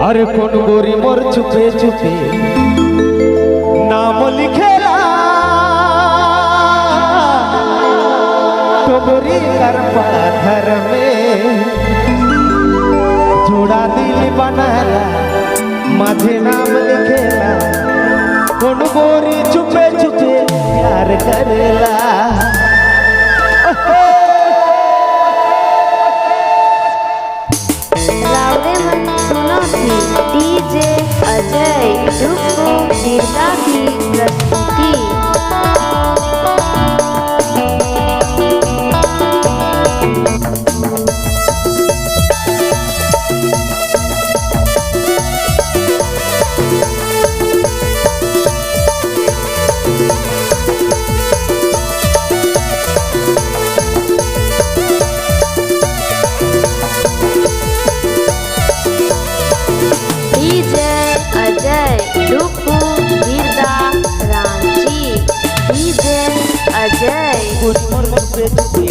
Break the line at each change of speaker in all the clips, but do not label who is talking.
अरे कौन गोरी मोर छुपे छुपे नाम लिखेला टोकरी कर पाथर में जोड़ा दिल बनाला माझे नाम लिखेला कौन गोरी छुपे छुपे प्यार करेला।
डीजे अजय डुप्पू बिरदा की प्रस्तुति।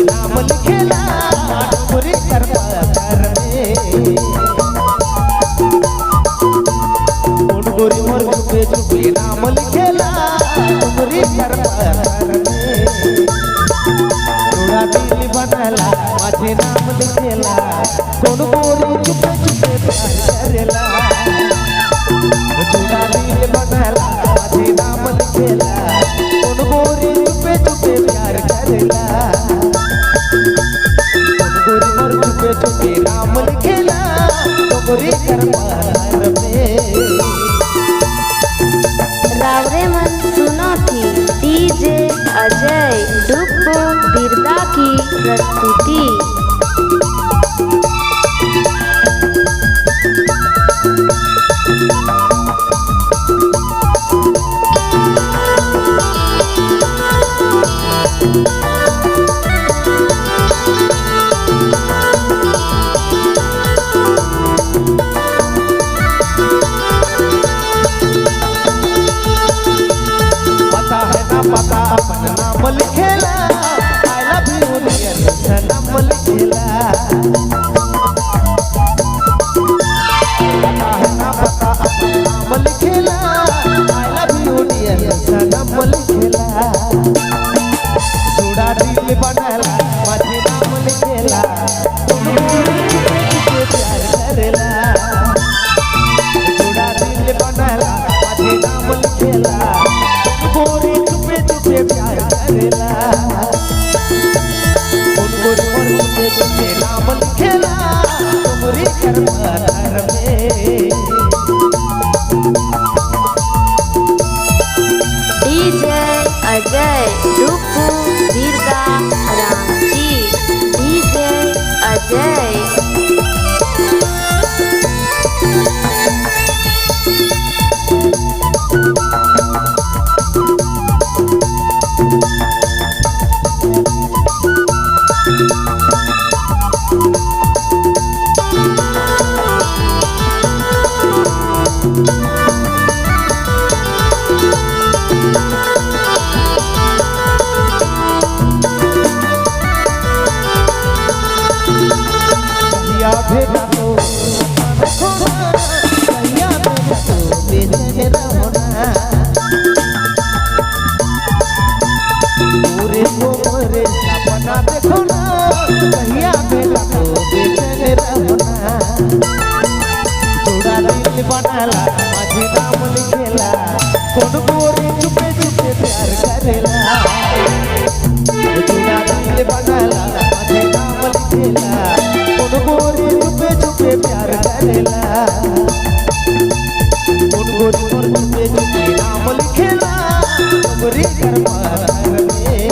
नाम लिखेला टोकरी कर पाथर में कौन गोरी मोर छुपे छुपे नाम लिखेला टोकरी कर पाथर में जोड़ा दिल बनाला माझे नाम लिखेला कौन गोरी छुपे छुपे प्यार करेला। जोड़ा दिल बनाला माझे नाम लिखेला कौन गोरी छुपे छुपे प्यार करेला। छुपे नाम लिखेला टोकरी कर पाथर में।
रावरे मन सुनो थी डीजे अजय डुप्पू बिरदा की प्रस्तुति।
पता अपन नाम लिखेला आई लव यू डियर सनम लिखेला। पता अपन नाम लिखेला आई लव यू डियर सनम लिखेला। जोड़ा दिल बनाला माझे नाम लिखेला प्यार करेला। जोड़ा दिल बनाला माझे नाम लिखेला गोरी प्यार करेला। कौन गोरी मोर छुपे छुपे नाम लिखेला टोकरी कर पाथर में।
डीजे अजय डुप्पू बिरदा रांची। डीजे अजय
भेजा तो बेचैन रहना पूरे मोरे सपना देखो ना कहिया भेजा तो बेचैन रहना। जोड़ा दिल बनाला माझे नाम लिखेला कौन गोरी छुपे छुपे प्यार करेला। जोड़ा दिल बनाला माझे नाम लिखेला कौन गोरी छुपे छुपे प्यार करेला। कौन गोरी मोर छुपे छुपे नाम लिखेला टोकरी कर पाथर में।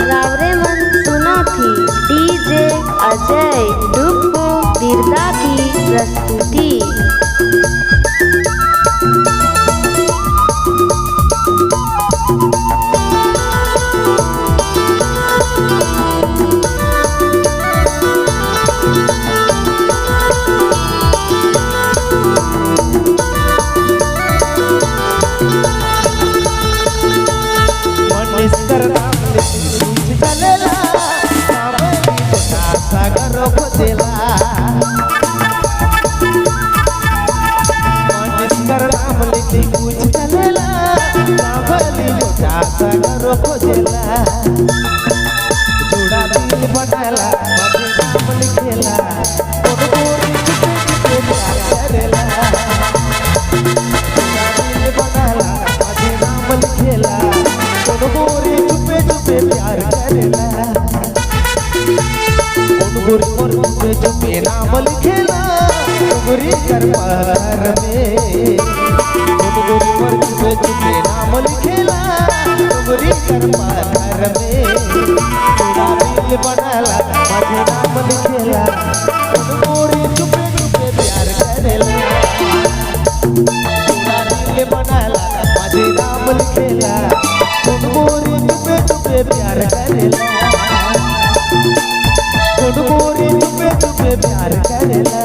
रावरे मन सुनो थी डीजे अजय डुप्पू बिरदा की प्रस्तुति।
सागर खोजेला खोजेला जोड़ा दिल बनाला माझे नाम लिखेला कोन गोरी चुपे चुपे प्यार करेला जोड़ा दिल बनाला माझे नाम लिखेला कोन गोरी चुपे चुपे प्यार करेला कोन गोरी मोर चुपे चुपे नाम लिखेला गोरी कर पार में गोरी मोर चुपे चुपे नाम लिखेला गोरी कर पार में जोड़ा दिल बनाला माझे नाम लिखेला गोरी चुपे चुपे प्यार करेला जोड़ा दिल बनाला माझे नाम लिखेला गोरी चुपे चुपे प्यार करेला गोरी चुपे चुपे प्यार करेला।